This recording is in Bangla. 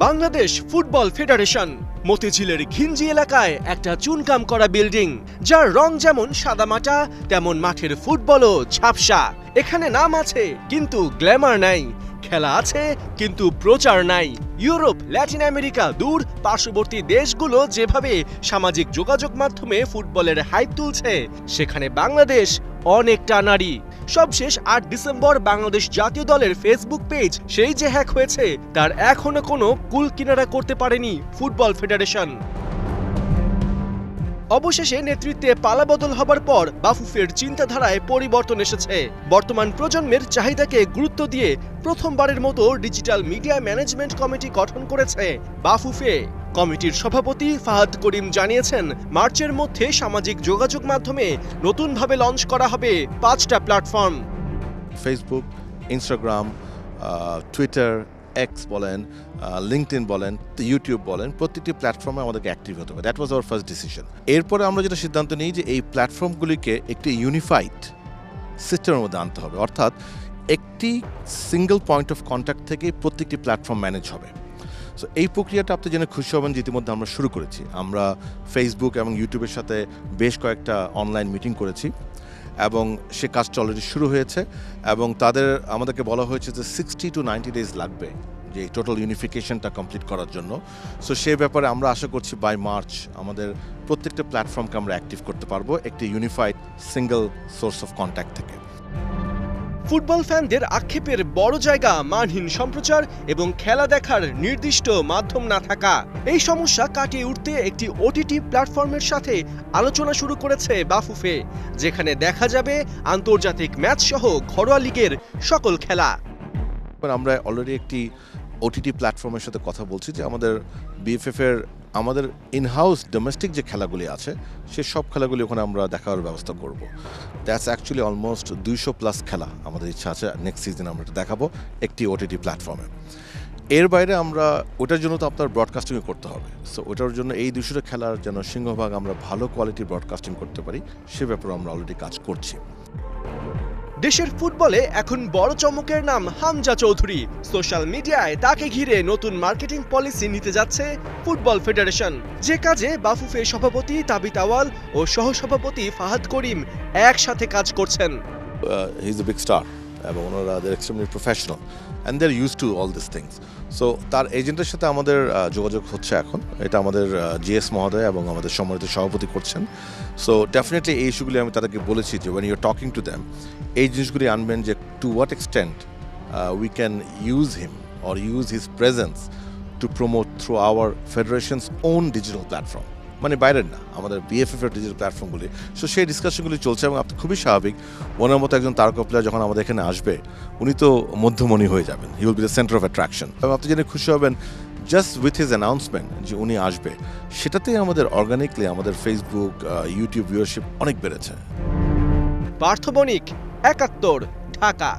বাংলাদেশ ফুটবল ফেডারেশন মতিঝিলের ঘিঞ্জি এলাকায় একটা চুনকাম করা বিল্ডিং, যার রং যেমন সাদামাটা তেমন মাঠের ফুটবলও ঝাপসা। এখানে নাম আছে কিন্তু গ্ল্যামার নাই, খেলা আছে কিন্তু প্রচার নাই। ইউরোপ, ল্যাটিন আমেরিকা, দূর পার্শ্ববর্তী দেশগুলো যেভাবে সামাজিক যোগাযোগ মাধ্যমে ফুটবলের হাইপ তুলছে, সেখানে বাংলাদেশ অনেকটা নারী। সবশেষ ৮ ডিসেম্বর বাংলাদেশ জাতীয় দলের ফেসবুক পেজ সেই যে হ্যাক হয়েছে, তার এখনো কোনো কুল কিনারা করতে পারেনি ফুটবল ফেডারেশন। অবশেষে নেতৃত্বে পালাবদল হবার পর বাফুফের চিন্তাধারায় পরিবর্তন এসেছে। বর্তমান প্রজন্মের চাহিদাকে গুরুত্ব দিয়ে প্রথমবারের মতো ডিজিটাল মিডিয়া ম্যানেজমেন্ট কমিটি গঠন করেছে বাফুফে। কমিটির সভাপতি ফাহাদ করিম জানিয়েছেন, মার্চের মধ্যে সামাজিক যোগাযোগ মাধ্যমে নতুনভাবে লঞ্চ করা হবে 5টা platform. Facebook, Instagram, Twitter, x বলেন, লিঙ্কডইন বলেন, ইউটিউব বলেন, প্রত্যেকটি প্ল্যাটফর্মে আমাদেরকে অ্যাক্টিভ হতে হবে। That was our first decision. এরপরে আমরা যেটা সিদ্ধান্ত নিই যে এই প্ল্যাটফর্মগুলিকে একটি ইউনিফাইড সিস্টেমের মধ্যে আনতে হবে, অর্থাৎ একটি সিঙ্গেল পয়েন্ট অফ কন্ট্যাক্ট থেকে প্রত্যেকটি প্ল্যাটফর্ম ম্যানেজ হবে। সো এই প্রক্রিয়াটা আপনি জেনে খুশি হবেন যে ইতিমধ্যে আমরা শুরু করেছি। আমরা ফেসবুক এবং ইউটিউবের সাথে বেশ কয়েকটা অনলাইন মিটিং করেছি এবং সে কাজটা অলরেডি শুরু হয়েছে এবং আমাদেরকে বলা হয়েছে যে 60 to 90 ডেজ লাগবে যে টোটাল ইউনিফিকেশনটা কমপ্লিট করার জন্য। সো সেই ব্যাপারে আমরা আশা করছি বাই মার্চ আমাদের প্রত্যেকটা প্ল্যাটফর্মকে আমরা অ্যাক্টিভ করতে পারবো একটি unified single source of contact থেকে। ফুটবল ফ্যানদের আক্ষেপের বড় জায়গা মানহীন সম্প্রচার এবং খেলা দেখার নির্দিষ্ট মাধ্যম না থাকা। এই সমস্যা কাটিয়ে উঠতে একটি ওটিটি প্ল্যাটফর্মের সাথে আলোচনা শুরু করেছে বাফুফে, যেখানে দেখা যাবে আন্তর্জাতিক ম্যাচ সহ ঘরোয়া লিগের সকল খেলা। আমরা অলরেডি একটি ওটিটি প্ল্যাটফর্মের সাথে কথা বলছি যে আমাদের বিএফএফ এর আমাদের ইনহাউস ডোমেস্টিক যে খেলাগুলি আছে সে সব খেলাগুলি ওখানে আমরা দেখার ব্যবস্থা করব। দ্যাটস অ্যাকচুয়ালি অলমোস্ট 200+ খেলা আমাদের ইচ্ছা আছে নেক্সট সিজন আমরা দেখাবো একটি ওটিটি প্ল্যাটফর্মে। এর বাইরে আমরা ওটার জন্য তো আপনার ব্রডকাস্টিং করতে হবে। সো ওটার জন্য এই 200টা খেলার যেন সিংহভাগ আমরা ভালো কোয়ালিটির ব্রডকাস্টিং করতে পারি সে ব্যাপারে আমরা অলরেডি কাজ করছি। দেশের ফুটবলে এখন বড় চমকের নাম হামজা চৌধুরী। সোশ্যাল মিডিয়ায় তাকে ঘিরে নতুন মার্কেটিং পলিসি নিতে যাচ্ছে ফুটবল ফেডারেশন, যে কাজে বাফুফে সভাপতি তাবিত আওয়াল ও সহসভাপতি ফাহাদ করিম একসাথে কাজ করছেন। He is a big star এবং ওনারা they extremely professional and they are use to all this things. So তার এজেন্টের সাথে আমাদের যোগাযোগ হচ্ছে এখন। এটা আমাদের জিএস মহোদয় এবং আমাদের সম্মানিত সভাপতি করছেন। সো ডেফিনেটলি এই ইস্যুগুলি আমি তাদেরকে বলেছি যে when you are talking to them এই জিনিসগুলি আনবেন যে to what extent we can use him or use his presence to promote through our federations own digital platform, মানে বাইরের না, আমাদের বিএফএফ এর ডিজিটাল প্ল্যাটফর্মগুলি। সো সেই ডিসকাশনগুলি চলছে এবং আপনি খুবই স্বাভাবিক ওনার মতো একজন তারকা প্লেয়ার যখন আমাদের এখানে আসবে উনি তো মধ্যমণি হয়ে যাবেন, he will be the centre of attraction. এবং আপনি জেনে খুশি হবেন জাস্ট উইথ হিজ অ্যানাউন্সমেন্ট যে উনি আসবে, সেটাতেই আমাদের অর্গানিকলি আমাদের ফেসবুক ইউটিউব ভিউয়ারশিপ অনেক বেড়েছে। পার্থ বণিক, ৭১, ঢাকা।